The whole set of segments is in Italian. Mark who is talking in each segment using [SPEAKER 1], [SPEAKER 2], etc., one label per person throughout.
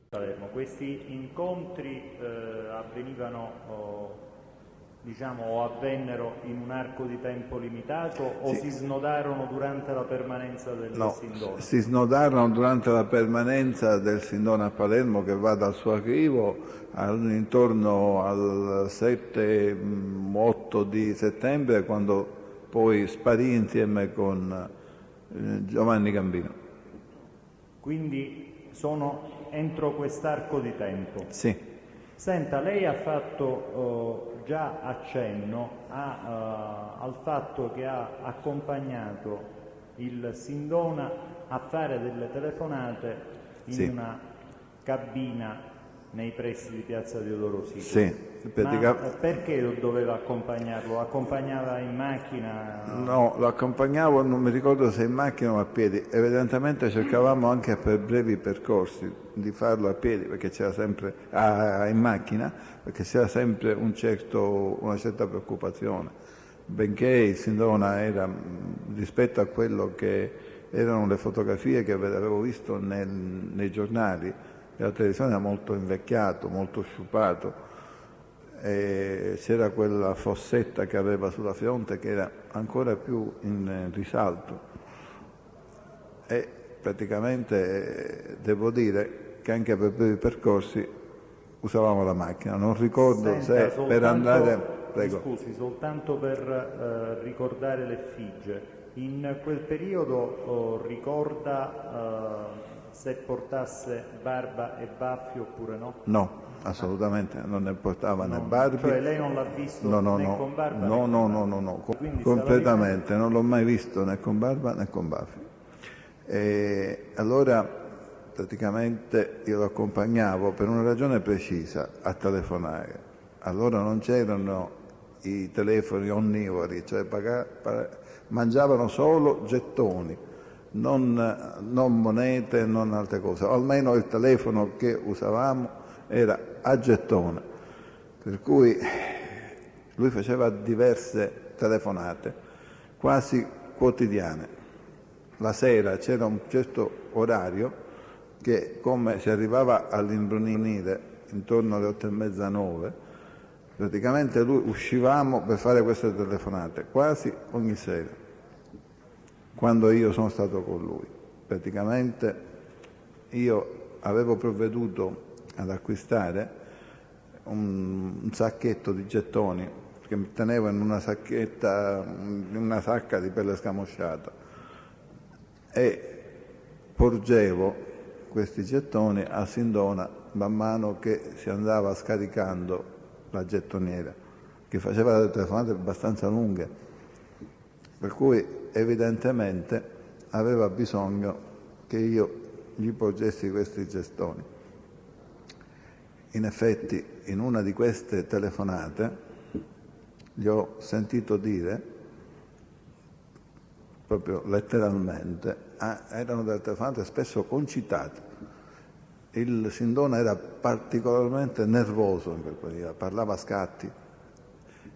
[SPEAKER 1] Palermo. Questi incontri avvenivano, diciamo, o avvennero in un arco di tempo limitato o si snodarono durante la permanenza del Sindona?
[SPEAKER 2] Si snodarono durante la permanenza del Sindona a Palermo, che va dal suo arrivo intorno al 7-8 di settembre, quando poi sparì insieme con Giovanni Gambino.
[SPEAKER 1] Quindi sono entro quest'arco di tempo.
[SPEAKER 2] Sì.
[SPEAKER 1] Senta, lei ha fatto già accenno al fatto che ha accompagnato il Sindona a fare delle telefonate in una cabina nei pressi di Piazza Teodoro Sico.
[SPEAKER 2] Sì.
[SPEAKER 1] Ma perché doveva accompagnarlo? Lo accompagnava in macchina?
[SPEAKER 2] No, lo accompagnavo, non mi ricordo se in macchina o a piedi. Evidentemente cercavamo anche per brevi percorsi di farlo a piedi, perché c'era sempre in macchina, perché c'era sempre una certa preoccupazione. Benché il Sindona era, rispetto a quello che erano le fotografie che avevo visto nei giornali, la televisione era molto invecchiato, molto sciupato. C'era quella fossetta che aveva sulla fronte che era ancora più in risalto, e praticamente devo dire che anche per i percorsi usavamo la macchina. Non ricordo se per andare...
[SPEAKER 1] Prego. Scusi, soltanto per ricordare l'effigie, in quel periodo ricorda se portasse barba e baffi oppure no?
[SPEAKER 2] No, assolutamente non ne portava né barbi.
[SPEAKER 1] Cioè lei non l'ha visto né con barba?
[SPEAKER 2] No, completamente, non l'ho mai visto né con barba né con baffi. E allora praticamente io lo accompagnavo per una ragione precisa, a telefonare. Allora non c'erano i telefoni onnivori, cioè mangiavano solo gettoni, non monete, non altre cose, o almeno il telefono che usavamo era a gettone, per cui lui faceva diverse telefonate, quasi quotidiane. La sera c'era un certo orario che, come si arrivava all'imbrunire intorno alle 8:30, 9, praticamente uscivamo per fare queste telefonate quasi ogni sera, quando io sono stato con lui. Praticamente io avevo provveduto ad acquistare un sacchetto di gettoni che mi tenevo in una sacchetta, in una sacca di pelle scamosciata, e porgevo questi gettoni a Sindona man mano che si andava scaricando la gettoniera, che faceva delle telefonate abbastanza lunghe, per cui evidentemente aveva bisogno che io gli porgessi questi gettoni. In effetti, in una di queste telefonate gli ho sentito dire, proprio letteralmente, erano delle telefonate spesso concitate. Il Sindona era particolarmente nervoso in quel periodo, parlava a scatti,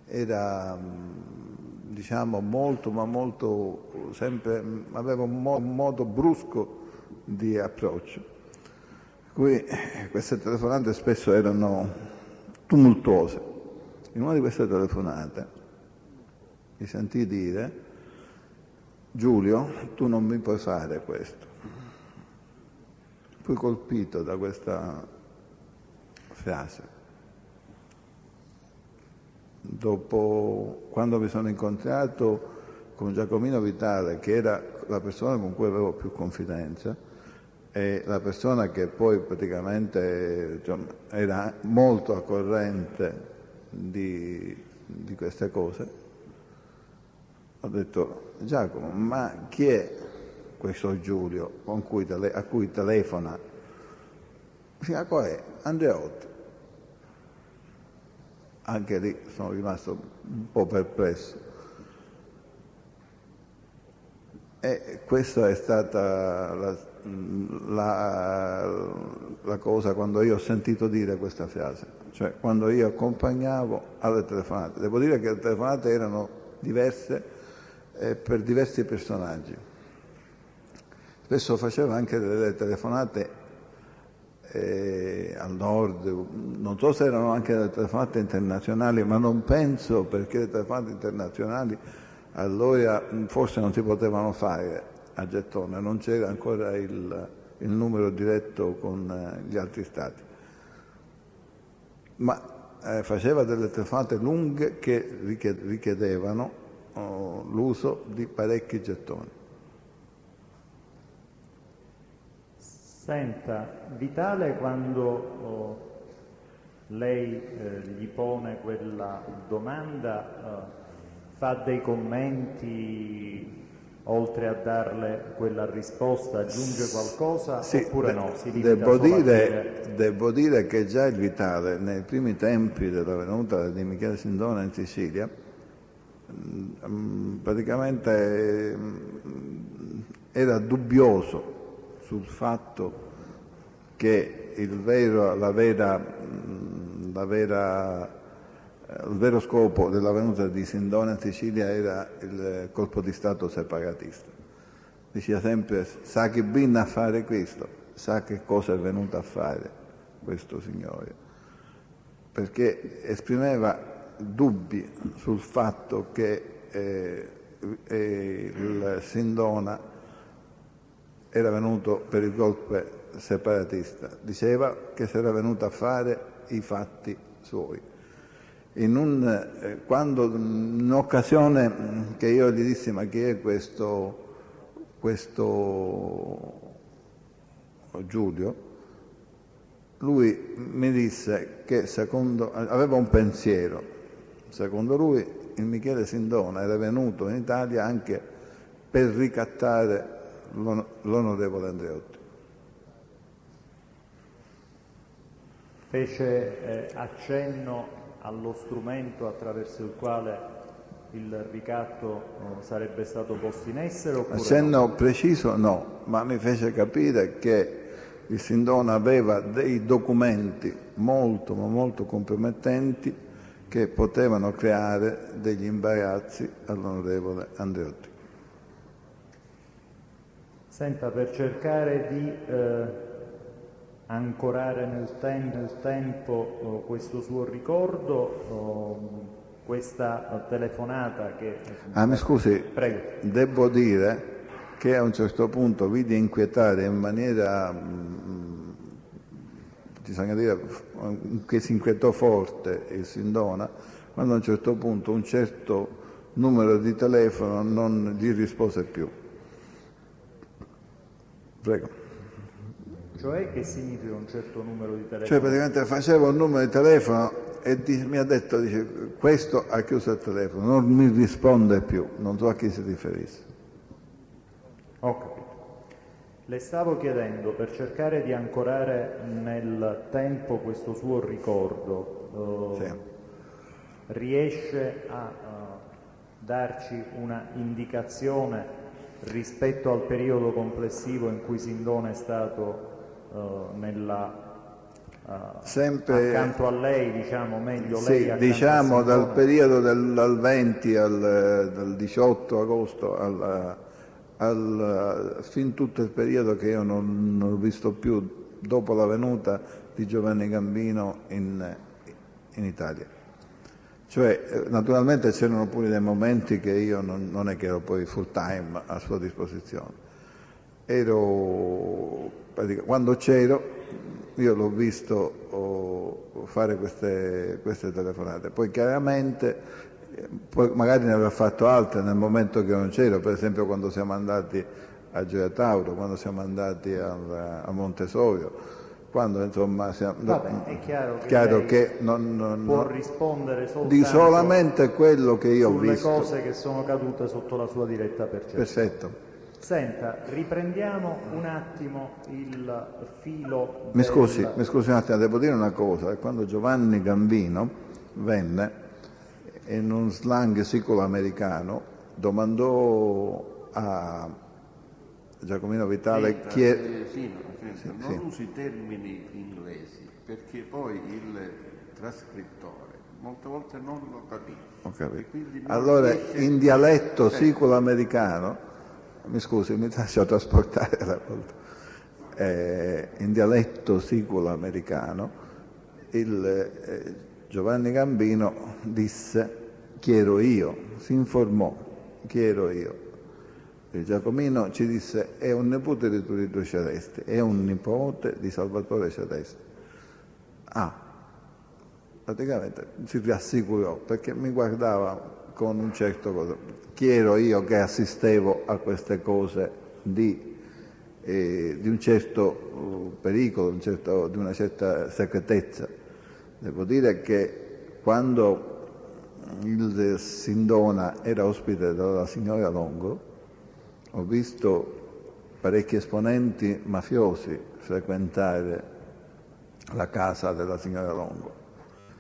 [SPEAKER 2] era, diciamo, molto, sempre, aveva un modo brusco di approccio. Qui queste telefonate spesso erano tumultuose. In una di queste telefonate mi sentii dire: Giulio, tu non mi puoi fare questo. Fui colpito da questa frase. Dopo, quando mi sono incontrato con Giacomino Vitale, che era la persona con cui avevo più confidenza, e la persona che poi praticamente era molto a corrente di queste cose, ho detto: Giacomo, ma chi è questo Giulio a cui telefona? Qual è? Andreotti. Anche lì sono rimasto un po' perplesso. E questa è stata la cosa quando io ho sentito dire questa frase, cioè quando io accompagnavo alle telefonate. Devo dire che le telefonate erano diverse per diversi personaggi. Spesso faceva anche delle telefonate al nord, non so se erano anche delle telefonate internazionali, ma non penso, perché le telefonate internazionali allora forse non si potevano fare a gettone, non c'era ancora il numero diretto con gli altri stati, ma faceva delle telefonate lunghe che richiedevano l'uso di parecchi gettoni.
[SPEAKER 1] Senta, Vitale, quando lei gli pone quella domanda, fa dei commenti, oltre a darle quella risposta, aggiunge qualcosa,
[SPEAKER 2] sì,
[SPEAKER 1] oppure no? Si limita solo a dire...
[SPEAKER 2] Devo dire che già il Vitale, nei primi tempi della venuta di Michele Sindona in Sicilia, praticamente era dubbioso sul fatto che il vero scopo della venuta di Sindona in Sicilia era il colpo di Stato separatista. Diceva sempre: sa chi viene a fare questo, sa che cosa è venuto a fare questo signore, perché esprimeva dubbi sul fatto che il Sindona era venuto per il golpe separatista, diceva che si era venuto a fare i fatti suoi. Quando in un'occasione che io gli dissi: ma chi è questo Giulio? Lui mi disse che aveva un pensiero. Secondo lui il Michele Sindona era venuto in Italia anche per ricattare l'onorevole Andreotti.
[SPEAKER 1] Fece accenno allo strumento attraverso il quale il ricatto sarebbe stato posto in essere, oppure
[SPEAKER 2] accenno
[SPEAKER 1] no?
[SPEAKER 2] Preciso no, ma mi fece capire che il Sindona aveva dei documenti molto, ma molto compromettenti che potevano creare degli imbarazzi all'onorevole Andreotti.
[SPEAKER 1] Senta, per cercare di ancorare nel tempo questo suo ricordo, questa telefonata che...
[SPEAKER 2] mi scusi,
[SPEAKER 1] prego.
[SPEAKER 2] Devo dire che a un certo punto vidi inquietare in maniera, bisogna dire, che si inquietò forte il Sindona, quando a un certo punto un certo numero di telefono non gli rispose più. Prego.
[SPEAKER 1] Cioè, che significa un certo numero di telefono?
[SPEAKER 2] Cioè, praticamente faceva un numero di telefono e mi ha detto, questo ha chiuso il telefono, non mi risponde più, non so a chi si riferisse.
[SPEAKER 1] Ho capito. Le stavo chiedendo, per cercare di ancorare nel tempo questo suo ricordo,
[SPEAKER 2] Sì.
[SPEAKER 1] riesce a darci una indicazione rispetto al periodo complessivo in cui Sindona è stato
[SPEAKER 2] sempre
[SPEAKER 1] accanto a lei, diciamo, meglio
[SPEAKER 2] sì,
[SPEAKER 1] lei accanto
[SPEAKER 2] diciamo
[SPEAKER 1] a
[SPEAKER 2] dal periodo dal 20 dal 18 agosto fin tutto il periodo che io non ho visto più dopo la venuta di Giovanni Gambino in Italia. Cioè, naturalmente c'erano pure dei momenti che io non è che ero poi full time a sua disposizione. Quando c'ero, io l'ho visto fare queste telefonate. Poi chiaramente, magari ne avrà fatto altre nel momento che non c'ero, per esempio quando siamo andati a Gioia Tauro, quando siamo andati a Montesovio, quando insomma
[SPEAKER 1] Vabbè, è chiaro che
[SPEAKER 2] non
[SPEAKER 1] può rispondere
[SPEAKER 2] solamente quello che io ho visto.
[SPEAKER 1] Sulle cose che sono cadute sotto la sua diretta percezione.
[SPEAKER 2] Perfetto.
[SPEAKER 1] Senta, riprendiamo un attimo il filo.
[SPEAKER 2] Mi scusi un attimo, devo dire una cosa. Quando Giovanni Gambino venne, in un slang sicuro-americano, domandò a Giacomino Vitale
[SPEAKER 3] non usi termini inglesi, perché poi il trascrittore molte volte non lo capisce.
[SPEAKER 2] Ho capito. Allora, in dialetto sicuro-americano, mi scusi, mi lascio trasportare la volta. in dialetto siculo-americano, Giovanni Gambino disse chi ero io, si informò chi ero io. Il Giacomino ci disse è un nipote di Turiddu Celesti, è un nipote di Salvatore Celesti. Praticamente si rassicurò perché mi guardava con un certo cosa. Chi ero io che assistevo a queste cose di un certo pericolo, di una certa segretezza. Devo dire che quando il Sindona era ospite della signora Longo, ho visto parecchi esponenti mafiosi frequentare la casa della signora Longo.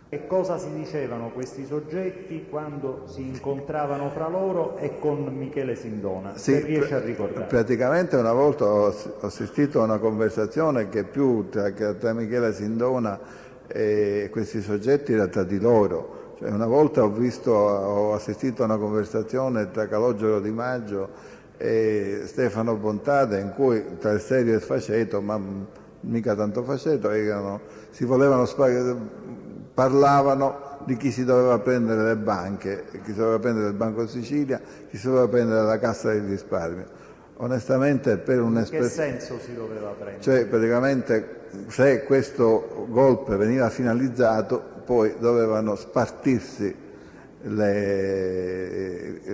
[SPEAKER 1] E cosa si dicevano questi soggetti quando si incontravano fra loro e con Michele Sindona?
[SPEAKER 2] Sì,
[SPEAKER 1] se riesce a ricordare.
[SPEAKER 2] Praticamente una volta ho assistito a una conversazione che più tra Michele Sindona e questi soggetti era tra di loro. Cioè, una volta ho assistito a una conversazione tra Calogero Di Maggio e Stefano Bontade in cui tra il serio e il faceto, ma mica tanto faceto, si volevano parlavano di chi si doveva prendere le banche, chi si doveva prendere il Banco di Sicilia, chi si doveva prendere la Cassa di Risparmio. Onestamente per un'espressione...
[SPEAKER 1] In che senso si doveva prendere?
[SPEAKER 2] Cioè praticamente se questo golpe veniva finalizzato poi dovevano spartirsi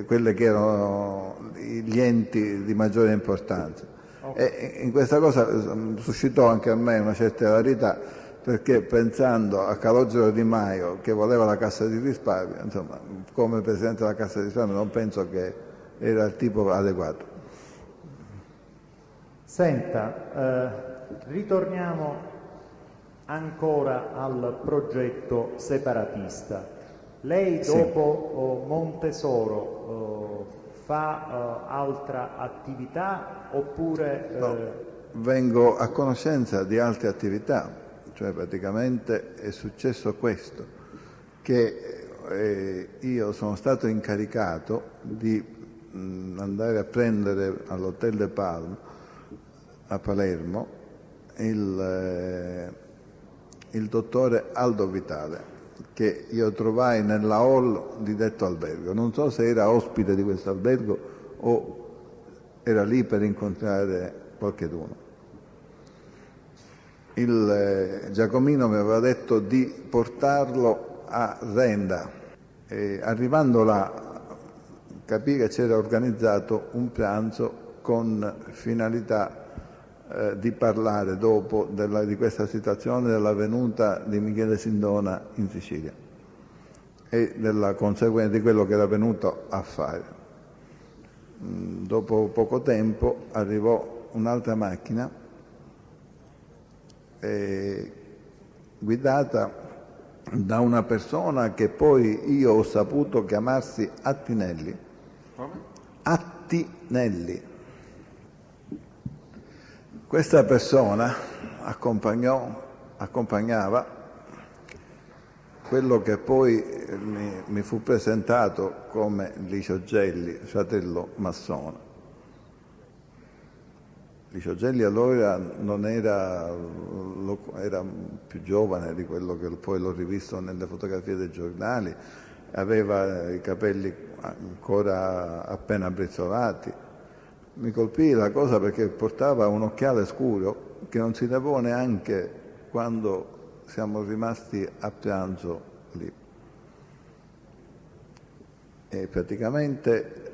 [SPEAKER 2] quelle che erano gli enti di maggiore importanza. Okay. E in questa cosa suscitò anche a me una certa ilarità, perché pensando a Calogero Di Maio che voleva la Cassa di Risparmio, insomma, come Presidente della Cassa di Risparmio non penso che era il tipo adeguato.
[SPEAKER 1] Senta, ritorniamo ancora al progetto separatista. Lei dopo Montesoro fa altra attività oppure...
[SPEAKER 2] No, vengo a conoscenza di altre attività. Cioè praticamente è successo questo, che io sono stato incaricato di andare a prendere all'Hotel de Palme a Palermo il dottore Aldo Vitale, che io trovai nella hall di detto albergo. Non so se era ospite di questo albergo o era lì per incontrare qualcheduno. Il Giacomino mi aveva detto di portarlo a Renda e arrivando là capì che c'era organizzato un pranzo con finalità di parlare dopo di questa situazione della venuta di Michele Sindona in Sicilia e della conseguenza di quello che era venuto a fare. Dopo poco tempo arrivò un'altra macchina guidata da una persona che poi io ho saputo chiamarsi Attinelli.
[SPEAKER 3] Come?
[SPEAKER 2] Attinelli. Questa persona accompagnava quello che poi mi fu presentato come Licio Gelli, fratello massone. Licio Gelli allora non era più giovane di quello che poi l'ho rivisto nelle fotografie dei giornali, aveva i capelli ancora appena brizzolati. Mi colpì la cosa perché portava un occhiale scuro che non si levò neanche quando siamo rimasti a pranzo lì. E praticamente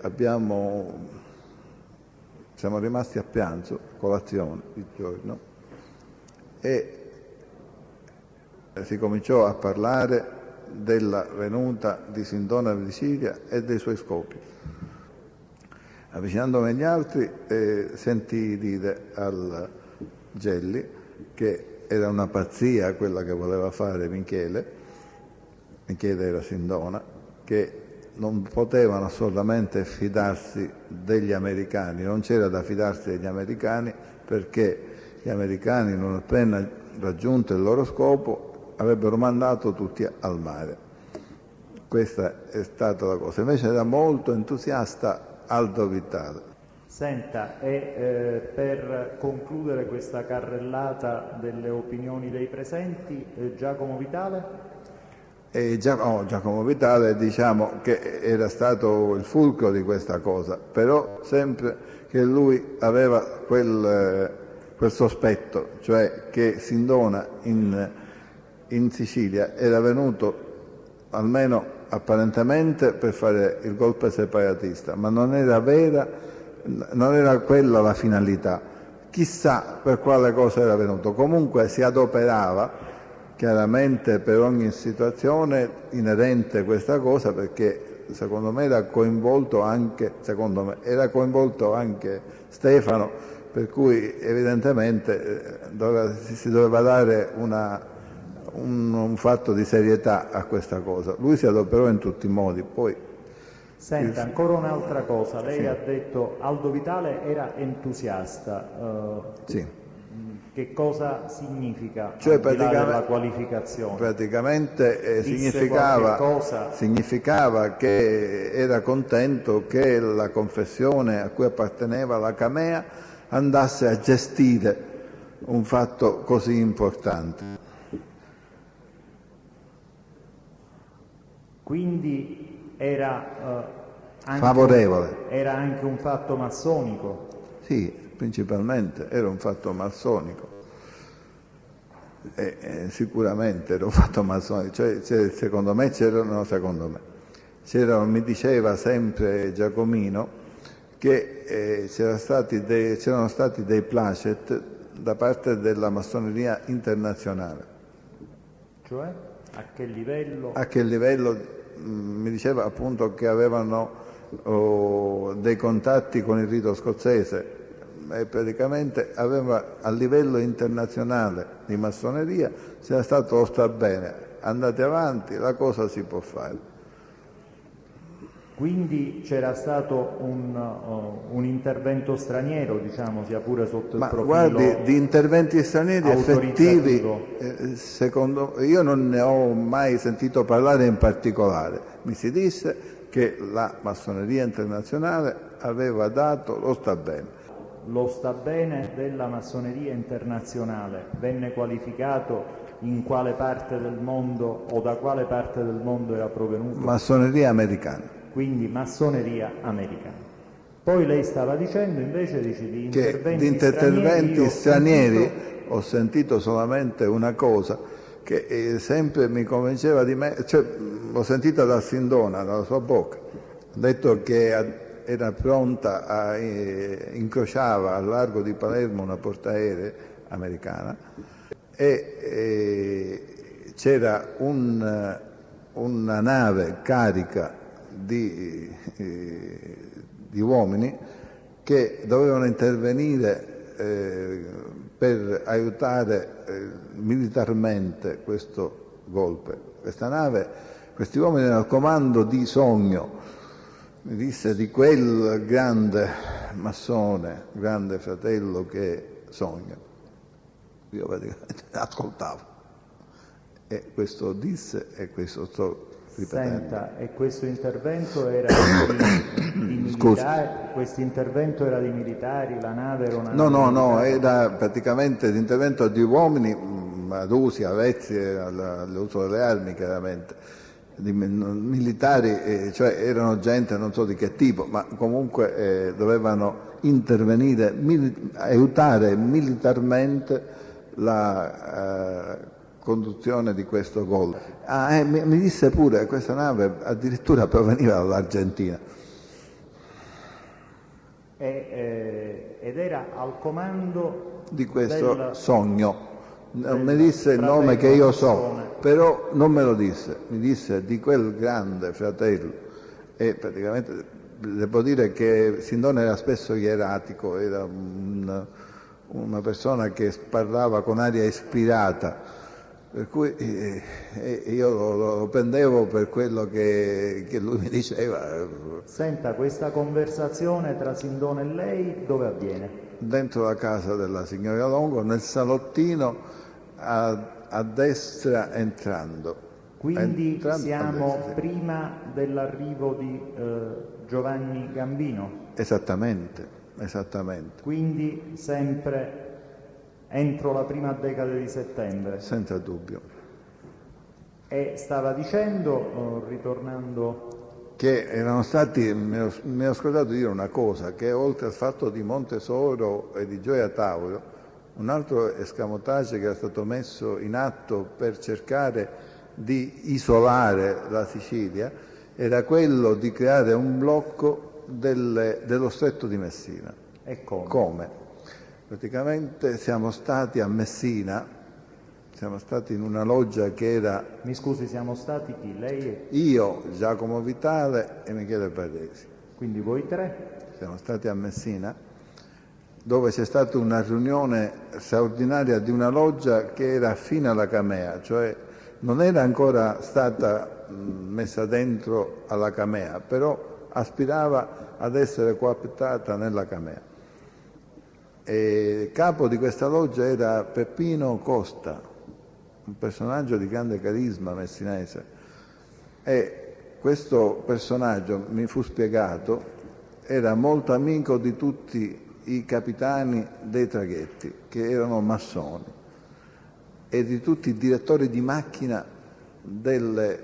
[SPEAKER 2] siamo rimasti a pranzo, colazione il giorno, e si cominciò a parlare della venuta di Sindona in Sicilia e dei suoi scopi. Avvicinandomi agli altri sentii dire al Gelli che era una pazzia quella che voleva fare Michele era Sindona, che non potevano assolutamente fidarsi degli americani, non c'era da fidarsi degli americani perché gli americani non appena raggiunto il loro scopo avrebbero mandato tutti al mare. Questa è stata la cosa. Invece era molto entusiasta Aldo Vitale.
[SPEAKER 1] Senta, e per concludere questa carrellata delle opinioni dei presenti, Giacomo Vitale?
[SPEAKER 2] Giacomo Vitale, diciamo che era stato il fulcro di questa cosa, però sempre che lui aveva quel sospetto, cioè che Sindona in Sicilia era venuto almeno apparentemente per fare il golpe separatista, ma non era quella la finalità. Chissà per quale cosa era venuto. Comunque si adoperava chiaramente per ogni situazione inerente a questa cosa, perché secondo me era coinvolto anche Stefano, per cui evidentemente si doveva dare un fatto di serietà a questa cosa. Lui si adoperò in tutti i modi. Poi
[SPEAKER 1] Senta, ancora un'altra cosa, lei ha detto Aldo Vitale era entusiasta.
[SPEAKER 2] Sì.
[SPEAKER 1] Che cosa significa,
[SPEAKER 2] cioè,
[SPEAKER 1] al di là della qualificazione?
[SPEAKER 2] Praticamente significava che era contento che la confessione a cui apparteneva la Camea andasse a gestire un fatto così importante.
[SPEAKER 1] Quindi era
[SPEAKER 2] favorevole.
[SPEAKER 1] Era anche un fatto massonico?
[SPEAKER 2] Sì, principalmente era un fatto massonico. Sicuramente era un fatto massonico, cioè, mi diceva sempre Giacomino che c'erano stati dei placet da parte della massoneria internazionale.
[SPEAKER 1] Cioè? A che livello?
[SPEAKER 2] A che livello? Mi diceva appunto che avevano dei contatti con il rito scozzese, e praticamente aveva a livello internazionale di massoneria, se era stato lo sta bene, andate avanti, la cosa si può fare.
[SPEAKER 1] Quindi c'era stato un intervento straniero, diciamo, sia pure sotto il profilo
[SPEAKER 2] guardi, di interventi stranieri effettivi, io non ne ho mai sentito parlare in particolare. Mi si disse che la massoneria internazionale aveva dato lo sta bene.
[SPEAKER 1] Lo sta bene della massoneria internazionale venne qualificato in quale parte del mondo o da quale parte del mondo era provenuto?
[SPEAKER 2] Massoneria americana.
[SPEAKER 1] Quindi massoneria americana. Poi lei stava dicendo invece di
[SPEAKER 2] interventi stranieri ho sentito solamente una cosa che sempre mi convinceva di me, cioè l'ho sentita da Sindona, dalla sua bocca, ha detto che era pronta incrociava al largo di Palermo una portaerei americana e c'era una nave carica di uomini che dovevano intervenire per aiutare militarmente questo golpe. Questa nave, questi uomini erano al comando di Sogno, mi disse di quel grande massone, grande fratello che è Sogno. Io praticamente ascoltavo e questo disse e questo sto ripetendo.
[SPEAKER 1] Senta, e questo intervento era di militari? Questo intervento era di militari? La nave era una nave
[SPEAKER 2] No, era praticamente l'intervento di uomini madusi, avvezzi all'uso delle armi, chiaramente. Militari, cioè erano gente non so di che tipo, ma comunque dovevano intervenire, aiutare militarmente la conduzione di questo golpe. Mi disse pure che questa nave addirittura proveniva dall'Argentina.
[SPEAKER 1] Ed era al comando
[SPEAKER 2] di questo Sogno. Non mi disse il nome che io so, però non me lo disse, mi disse di quel grande fratello e praticamente devo dire che Sindona era spesso ieratico, era una persona che parlava con aria ispirata, per cui io lo prendevo per quello che lui mi diceva.
[SPEAKER 1] Senta, questa conversazione tra Sindona e lei dove avviene?
[SPEAKER 2] Dentro la casa della signora Longo, nel salottino a destra entrando.
[SPEAKER 1] Quindi siamo prima dell'arrivo di Giovanni Gambino?
[SPEAKER 2] Esattamente. esattamente.
[SPEAKER 1] Quindi sempre entro la prima decade di settembre.
[SPEAKER 2] Senza dubbio.
[SPEAKER 1] E stava dicendo, ritornando...
[SPEAKER 2] Che erano stati, mi ho scordato di dire una cosa, che oltre al fatto di Montesoro e di Gioia Tauro, un altro escamotage che era stato messo in atto per cercare di isolare la Sicilia era quello di creare un blocco dello Stretto di Messina.
[SPEAKER 1] E come?
[SPEAKER 2] Come? Praticamente siamo stati a Messina, siamo stati in una loggia che era...
[SPEAKER 1] Mi scusi, siamo stati chi? Lei e...
[SPEAKER 2] Io, Giacomo Vitale e Michele Barresi.
[SPEAKER 1] Quindi voi tre?
[SPEAKER 2] Siamo stati a Messina, dove c'è stata una riunione straordinaria di una loggia che era affine alla Camea, cioè non era ancora stata messa dentro alla Camea, però aspirava ad essere cooptata nella Camea. E capo di questa loggia era Peppino Costa, un personaggio di grande carisma messinese, e questo personaggio, mi fu spiegato, era molto amico di tutti i capitani dei traghetti, che erano massoni, e di tutti i direttori di macchina dei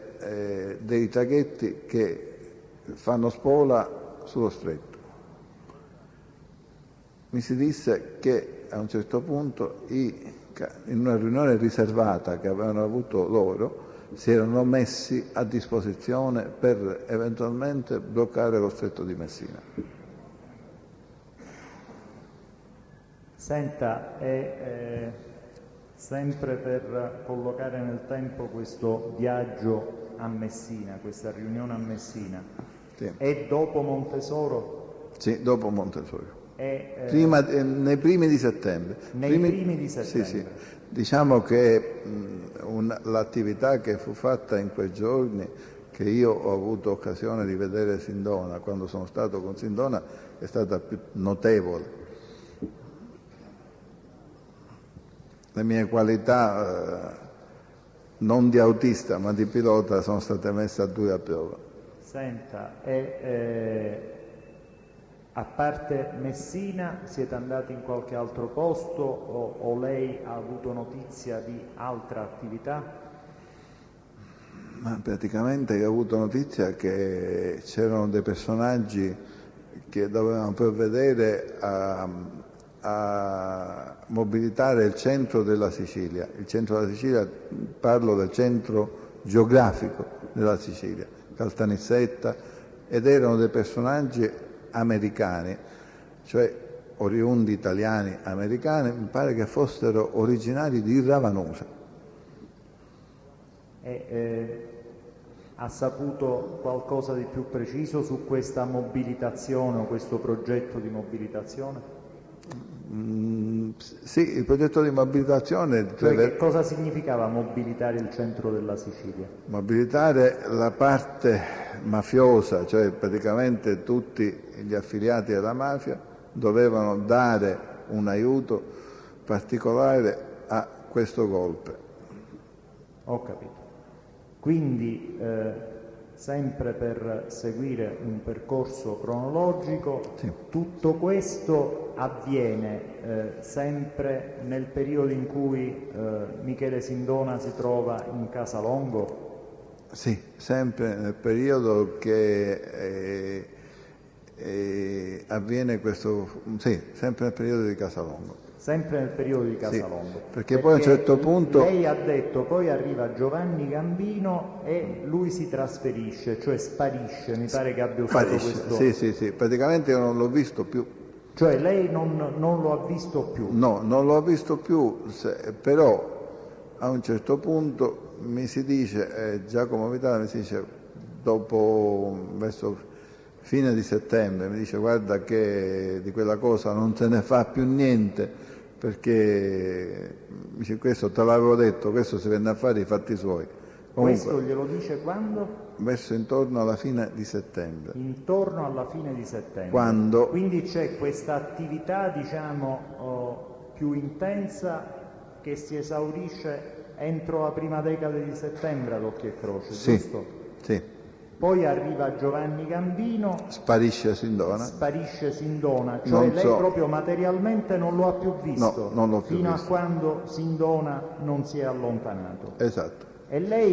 [SPEAKER 2] traghetti che fanno spola sullo stretto. Mi si disse che a un certo punto in una riunione riservata che avevano avuto loro, si erano messi a disposizione per eventualmente bloccare lo Stretto di Messina.
[SPEAKER 1] Senta, sempre per collocare nel tempo questo viaggio a Messina, questa riunione a Messina,
[SPEAKER 2] Sì.
[SPEAKER 1] è dopo Montesoro?
[SPEAKER 2] Sì, dopo Montesoro.
[SPEAKER 1] Nei
[SPEAKER 2] primi di settembre.
[SPEAKER 1] Primi di settembre.
[SPEAKER 2] Sì. Diciamo che l'attività che fu fatta in quei giorni, che io ho avuto occasione di vedere Sindona, quando sono stato con Sindona, è stata più notevole. Le mie qualità, non di autista ma di pilota, sono state messe a dura prova.
[SPEAKER 1] Senta, a parte Messina, siete andati in qualche altro posto o lei ha avuto notizia di altra attività?
[SPEAKER 2] Ma praticamente ho avuto notizia che c'erano dei personaggi che dovevano provvedere a mobilitare il centro della Sicilia. Il centro della Sicilia, parlo del centro geografico della Sicilia, Caltanissetta, ed erano dei personaggi americani, cioè oriundi italiani americani, mi pare che fossero originari di Ravanusa.
[SPEAKER 1] Ha saputo qualcosa di più preciso su questa mobilitazione o questo progetto di mobilitazione?
[SPEAKER 2] Sì, il progetto di mobilitazione...
[SPEAKER 1] Cioè, che cosa significava mobilitare il centro della Sicilia?
[SPEAKER 2] Mobilitare la parte mafiosa, cioè praticamente tutti gli affiliati alla mafia dovevano dare un aiuto particolare a questo golpe.
[SPEAKER 1] Ho capito. Quindi sempre per seguire un percorso cronologico,
[SPEAKER 2] sì.
[SPEAKER 1] Tutto questo avviene sempre nel periodo in cui Michele Sindona si trova in Casalongo?
[SPEAKER 2] Sì, sempre nel periodo che avviene questo, sì, sempre nel periodo di Casalongo.
[SPEAKER 1] Sempre nel periodo di Casalongo.
[SPEAKER 2] Sì, perché poi a un certo punto...
[SPEAKER 1] Lei ha detto, poi arriva Giovanni Gambino e lui si trasferisce, cioè sparisce, mi pare che abbia usato questo...
[SPEAKER 2] Sì, praticamente io non l'ho visto più.
[SPEAKER 1] Cioè lei non lo ha visto più?
[SPEAKER 2] No, non lo ha visto più, però a un certo punto mi si dice, Giacomo Vitale mi si dice, verso fine di settembre, mi dice guarda che di quella cosa non se ne fa più niente, perché dice, questo te l'avevo detto, questo si venne a fare i fatti suoi. Comunque,
[SPEAKER 1] questo glielo dice quando?
[SPEAKER 2] Verso intorno alla fine di settembre.
[SPEAKER 1] Intorno alla fine di settembre.
[SPEAKER 2] Quando...
[SPEAKER 1] Quindi c'è questa attività, diciamo, più intensa che si esaurisce entro la prima decade di settembre ad occhio e croce,
[SPEAKER 2] sì,
[SPEAKER 1] giusto?
[SPEAKER 2] Sì.
[SPEAKER 1] poi arriva Giovanni Gambino,
[SPEAKER 2] sparisce Sindona,
[SPEAKER 1] cioè lei proprio materialmente non lo ha più visto,
[SPEAKER 2] no, non l'ho più
[SPEAKER 1] fino
[SPEAKER 2] visto.
[SPEAKER 1] a quando Sindona non si è allontanato.
[SPEAKER 2] Esatto.
[SPEAKER 1] E lei